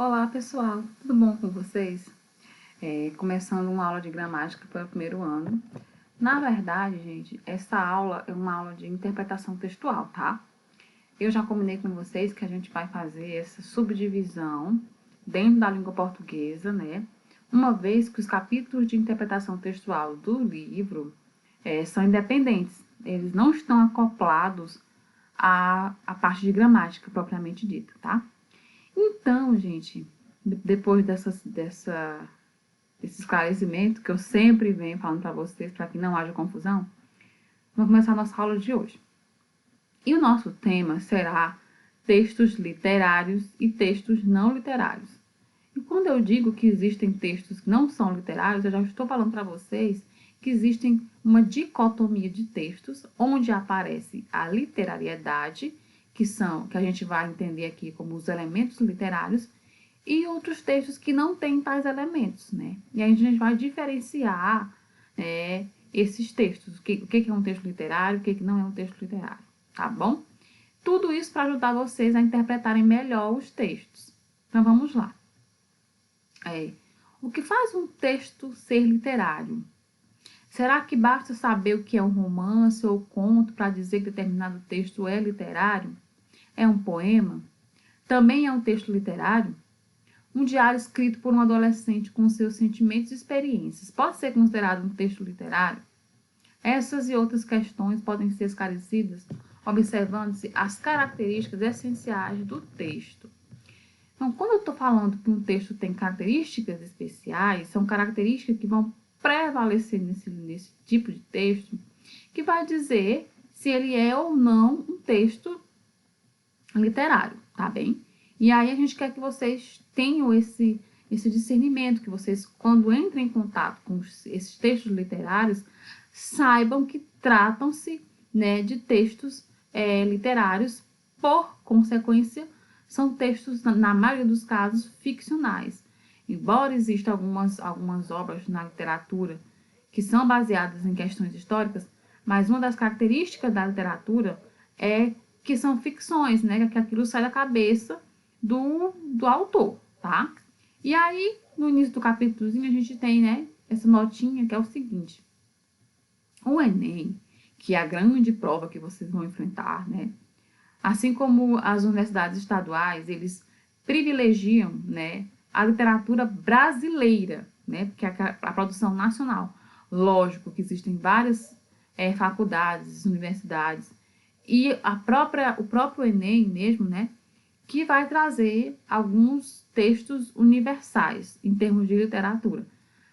Olá pessoal, tudo bom com vocês? Começando uma aula de gramática para o primeiro ano. Na verdade, gente, essa aula é uma aula de interpretação textual, tá? Eu já combinei com vocês que a gente vai fazer essa subdivisão dentro da língua portuguesa, né? Uma vez que os capítulos de interpretação textual do livro são independentes, eles não estão acoplados à parte de gramática propriamente dita, tá? Então, gente, depois desse esclarecimento que eu sempre venho falando para vocês, para que não haja confusão, vamos começar a nossa aula de hoje. E o nosso tema será textos literários e textos não literários. E quando eu digo que existem textos que não são literários, eu já estou falando para vocês que existem uma dicotomia de textos, onde aparece a literariedade, que a gente vai entender aqui como os elementos literários, e outros textos que não têm tais elementos, né? E aí a gente vai diferenciar esses textos, o que é um texto literário, o que não é um texto literário, tá bom? Tudo isso para ajudar vocês a interpretarem melhor os textos. Então vamos lá. O que faz um texto ser literário? Será que basta saber o que é um romance ou conto para dizer que determinado texto é literário? É um poema? Também é um texto literário? Um diário escrito por um adolescente com seus sentimentos e experiências pode ser considerado um texto literário? Essas e outras questões podem ser esclarecidas observando-se as características essenciais do texto. Então, quando eu estou falando que um texto tem características especiais, são características que vão prevalecer nesse tipo de texto, que vai dizer se ele é ou não um texto literário, tá bem? E aí a gente quer que vocês tenham esse discernimento, que vocês, quando entrem em contato com esses textos literários, saibam que tratam-se, né, de textos literários, por consequência, são textos, na maioria dos casos, ficcionais. Embora existam algumas obras na literatura que são baseadas em questões históricas, mas uma das características da literatura é que são ficções, né? Que aquilo sai da cabeça do autor, tá? E aí, no início do capítulozinho, a gente tem, né, essa notinha que é o seguinte. O Enem, que é a grande prova que vocês vão enfrentar, né? Assim como as universidades estaduais, eles privilegiam, né, a literatura brasileira, né, porque a produção nacional. Lógico que existem várias faculdades, universidades, e o próprio Enem mesmo, né, que vai trazer alguns textos universais em termos de literatura.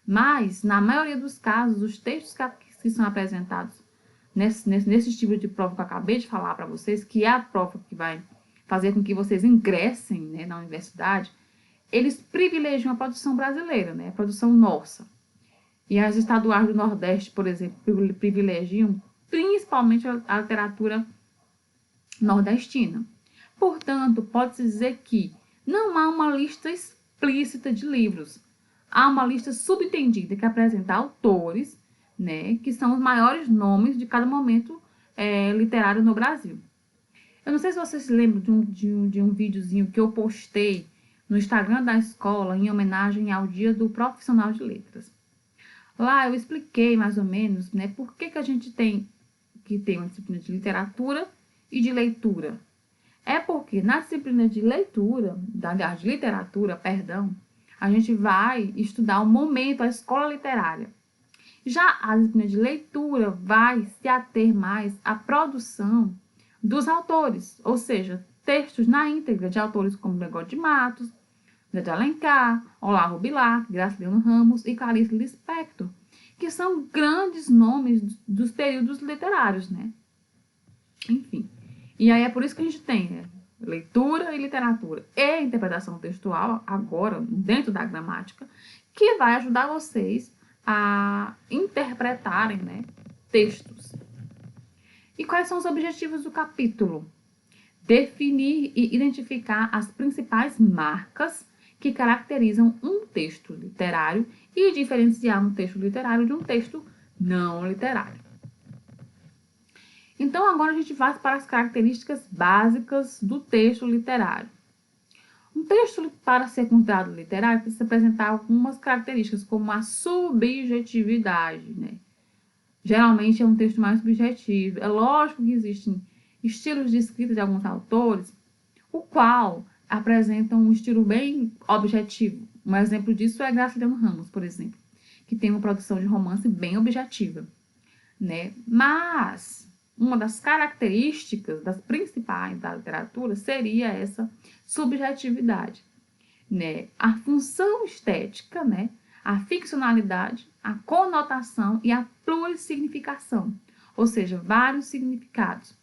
Mas, na maioria dos casos, os textos que são apresentados nesse tipo de prova que eu acabei de falar para vocês, que é a prova que vai fazer com que vocês ingressem, né, na universidade, eles privilegiam a produção brasileira, né, a produção nossa. E as estaduais do Nordeste, por exemplo, privilegiam principalmente a literatura nordestina. Portanto, pode-se dizer que não há uma lista explícita de livros. Há uma lista subentendida que apresenta autores, né, que são os maiores nomes de cada momento literário no Brasil. Eu não sei se vocês se lembram de um videozinho que eu postei no Instagram da escola em homenagem ao Dia do Profissional de Letras. Lá eu expliquei mais ou menos, né, por que a gente tem que ter uma disciplina de literatura e de leitura. É porque na disciplina de leitura, de literatura, perdão, a gente vai estudar o momento, a escola literária. Já a disciplina de leitura vai se ater mais à produção dos autores, ou seja, textos na íntegra de autores como Gregório de Matos, Zé de Alencar, Olavo Bilac, Graciliano Ramos e Clarice Lispector, que são grandes nomes dos períodos literários, né? Enfim. E aí é por isso que a gente tem, né, leitura e literatura e interpretação textual, agora, dentro da gramática, que vai ajudar vocês a interpretarem, né, textos. E quais são os objetivos do capítulo? Definir e identificar as principais marcas que caracterizam um texto literário e diferenciar um texto literário de um texto não literário. Então, agora a gente vai para as características básicas do texto literário. Um texto, para ser considerado literário, precisa apresentar algumas características, como a subjetividade, né? Geralmente é um texto mais subjetivo. É lógico que existem estilos de escrita de alguns autores, o qual apresentam um estilo bem objetivo. Um exemplo disso é Graciliano Ramos, por exemplo, que tem uma produção de romance bem objetiva, né? Mas uma das características, das principais da literatura, seria essa subjetividade, né? A função estética, né? A ficcionalidade, a conotação e a plurissignificação, ou seja, vários significados.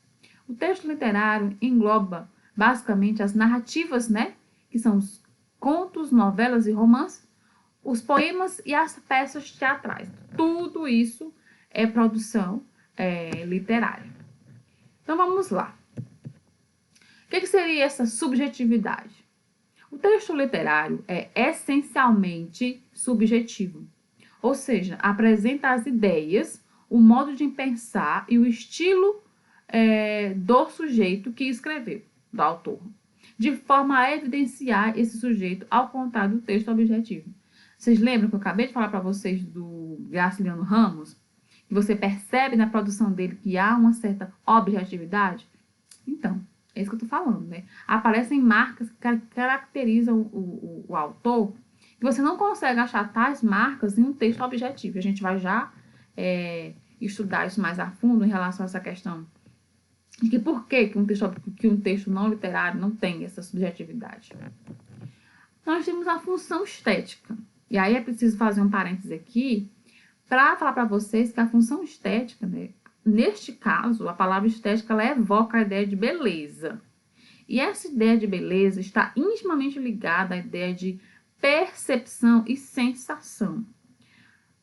O texto literário engloba basicamente as narrativas, né? Que são os contos, novelas e romances, os poemas e as peças teatrais. Tudo isso é produção literária. Então vamos lá. O que seria essa subjetividade? O texto literário é essencialmente subjetivo, ou seja, apresenta as ideias, o modo de pensar e o estilo do sujeito que escreveu, do autor, de forma a evidenciar esse sujeito, ao contrário do texto objetivo. Vocês lembram que eu acabei de falar para vocês do Graciliano Ramos? Que você percebe na produção dele que há uma certa objetividade? Então, é isso que eu estou falando, né? Aparecem marcas que caracterizam o autor, que você não consegue achar tais marcas em um texto objetivo. A gente vai já estudar isso mais a fundo em relação a essa questão de que por que um texto não literário não tem essa subjetividade. Nós temos a função estética. E aí é preciso fazer um parêntese aqui para falar para vocês que a função estética, né, neste caso, a palavra estética ela evoca a ideia de beleza. E essa ideia de beleza está intimamente ligada à ideia de percepção e sensação.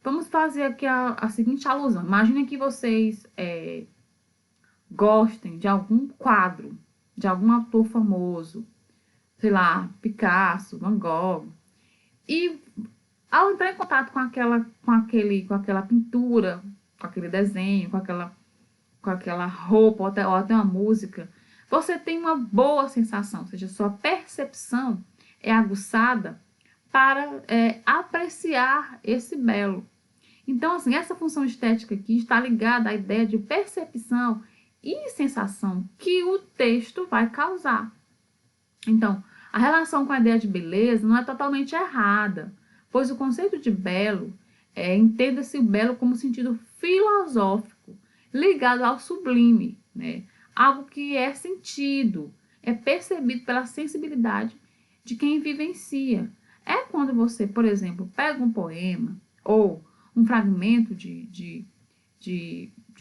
Vamos fazer aqui a seguinte alusão. Imaginem que vocês gostem de algum quadro, de algum autor famoso, sei lá, Picasso, Van Gogh, e ao entrar em contato com aquela pintura, com aquele desenho, com aquela roupa, ou até uma música, você tem uma boa sensação, ou seja, sua percepção é aguçada para apreciar esse belo. Então, assim, essa função estética aqui está ligada à ideia de percepção e sensação que o texto vai causar. Então, a relação com a ideia de beleza não é totalmente errada, pois o conceito de belo entenda-se o belo como sentido filosófico, ligado ao sublime, né? Algo que é sentido, é percebido pela sensibilidade de quem vivencia. É quando você, por exemplo, pega um poema ou um fragmento de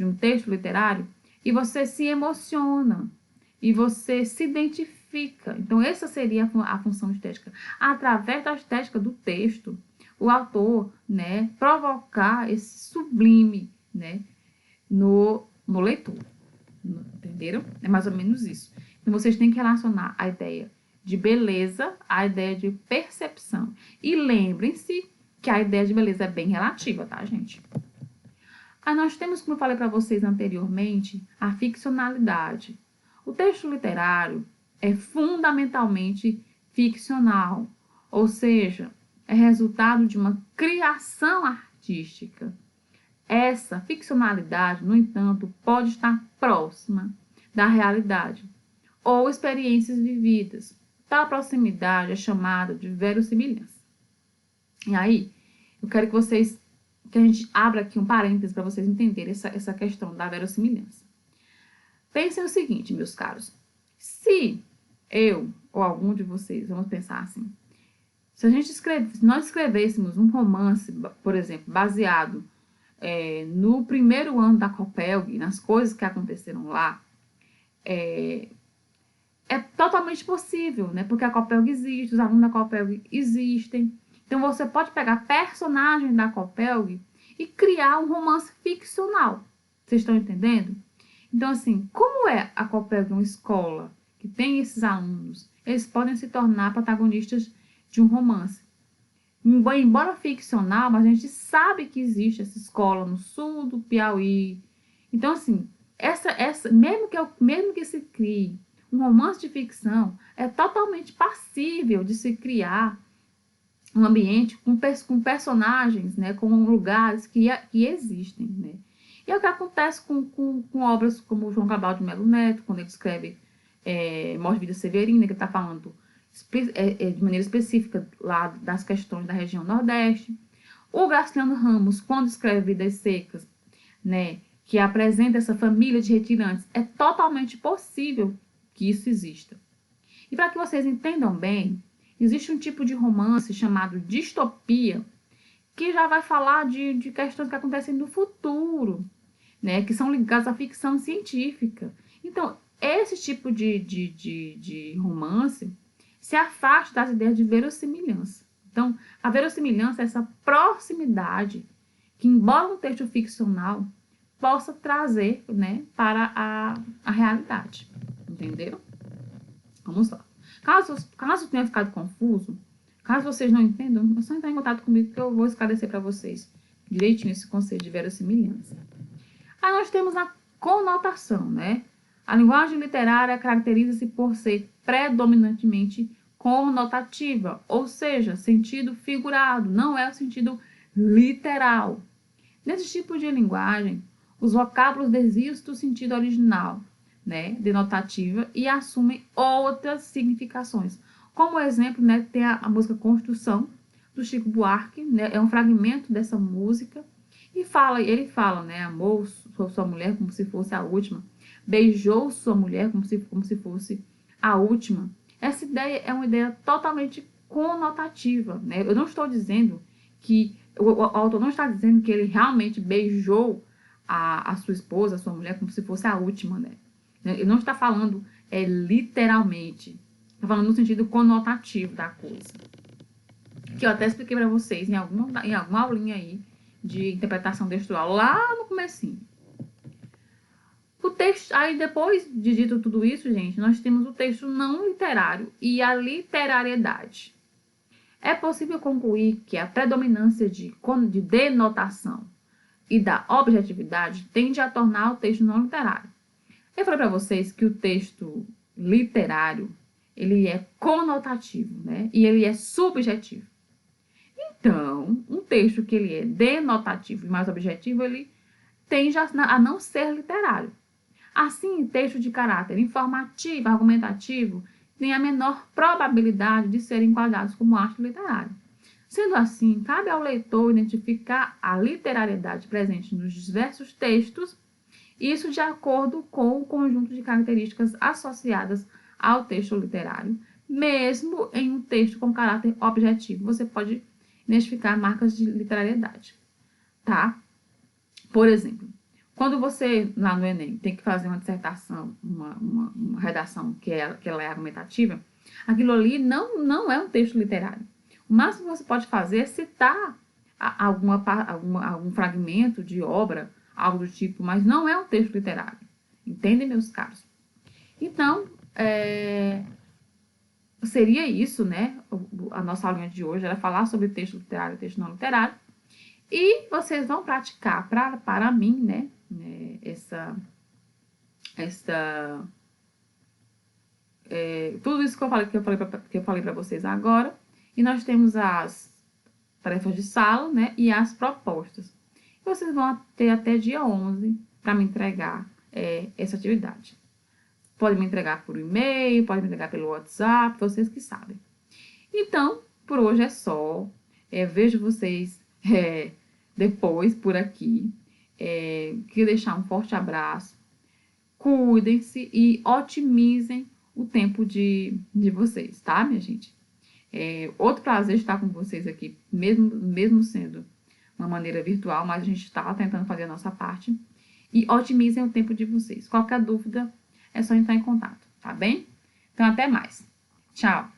um texto literário e você se emociona e você se identifica. Então, essa seria a função estética. Através da estética do texto, o autor, né, provocar esse sublime, né, no leitor. Entenderam? É mais ou menos isso. Então, vocês têm que relacionar a ideia de beleza à ideia de percepção. E lembrem-se que a ideia de beleza é bem relativa, tá, gente? Aí nós temos, como eu falei para vocês anteriormente, a ficcionalidade. O texto literário é fundamentalmente ficcional, ou seja, é resultado de uma criação artística. Essa ficcionalidade, no entanto, pode estar próxima da realidade ou experiências vividas. Tal proximidade é chamada de verossimilhança. E aí, eu quero que a gente abra aqui um parênteses para vocês entenderem essa questão da verossimilhança. Pensem o seguinte, meus caros. Se eu ou algum de vocês, vamos pensar assim, se nós escrevêssemos um romance, por exemplo, baseado no primeiro ano da Copelg, nas coisas que aconteceram lá, é totalmente possível, né? Porque a Copelg existe, os alunos da Copelg existem. Então, você pode pegar personagens da Copelg e criar um romance ficcional. Vocês estão entendendo? Então, assim, como é a Copelg uma escola que tem esses alunos, eles podem se tornar protagonistas de um romance. Embora ficcional, mas a gente sabe que existe essa escola no sul do Piauí. Então, assim, mesmo que se crie Um romance de ficção é totalmente passível de se criar um ambiente com personagens, né, com lugares que existem, né? E é o que acontece com obras como João Cabral de Melo Neto, quando ele escreve Morte de Vida Severina, que ele está falando de maneira específica lá das questões da região Nordeste. O Graciliano Ramos, quando escreve Vidas Secas, né, que apresenta essa família de retirantes, é totalmente possível que isso exista. E para que vocês entendam bem, existe um tipo de romance chamado distopia, que já vai falar de questões que acontecem no futuro, né, que são ligadas à ficção científica. Então, esse tipo de romance se afasta das ideias de verossimilhança. Então, a verossimilhança é essa proximidade que, embora um texto ficcional, possa trazer, né, para a realidade. Entendeu? Vamos lá. Caso tenha ficado confuso, caso vocês não entendam, é só entrar em contato comigo que eu vou esclarecer para vocês direitinho esse conceito de verossimilhança. Aí nós temos a conotação, né? A linguagem literária caracteriza-se por ser predominantemente conotativa, ou seja, sentido figurado, não é o sentido literal. Nesse tipo de linguagem, os vocábulos desviam-se do sentido original, né, denotativa, e assumem outras significações. Como exemplo, né, tem a música Construção, do Chico Buarque, né, é um fragmento dessa música, e ele fala, né, amou sua mulher como se fosse a última, beijou sua mulher como se fosse a última. Essa ideia é uma ideia totalmente conotativa, né? Eu não estou dizendo que o autor não está dizendo que ele realmente beijou a sua esposa, a sua mulher, como se fosse a última, né? Ele não está falando literalmente, está falando no sentido conotativo da coisa. Que eu até expliquei para vocês em alguma aulinha aí de interpretação textual, lá no comecinho. O texto, aí depois de dito tudo isso, gente, nós temos o texto não literário e a literariedade. É possível concluir que a predominância de denotação e da objetividade tende a tornar o texto não literário. Eu falei para vocês que o texto literário, ele é conotativo, né? E ele é subjetivo. Então, um texto que ele é denotativo e mais objetivo, ele tende a não ser literário. Assim, texto de caráter informativo, argumentativo, tem a menor probabilidade de serem enquadrados como arte literária. Sendo assim, cabe ao leitor identificar a literariedade presente nos diversos textos, isso de acordo com o conjunto de características associadas ao texto literário, mesmo em um texto com caráter objetivo. Você pode identificar marcas de literariedade, tá? Por exemplo, quando você, lá no Enem, tem que fazer uma dissertação, uma redação que ela é argumentativa, aquilo ali não é um texto literário. O máximo que você pode fazer é citar algum fragmento de obra, algo do tipo, mas não é um texto literário. Entendem, meus caros? Então, seria isso, né? A nossa aulinha de hoje era falar sobre texto literário e texto não literário. E vocês vão praticar para mim, né? Tudo isso que eu falei para vocês agora. E nós temos as tarefas de sala, né? E as propostas. Vocês vão ter até dia 11 para me entregar essa atividade. Pode me entregar por e-mail, pode me entregar pelo WhatsApp, vocês que sabem. Então, por hoje é só. Vejo vocês depois por aqui. Queria deixar um forte abraço. Cuidem-se e otimizem o tempo de vocês, tá, minha gente? Outro prazer estar com vocês aqui, mesmo sendo uma maneira virtual, mas a gente está tentando fazer a nossa parte. E otimizem o tempo de vocês. Qualquer dúvida, é só entrar em contato, tá bem? Então, até mais. Tchau!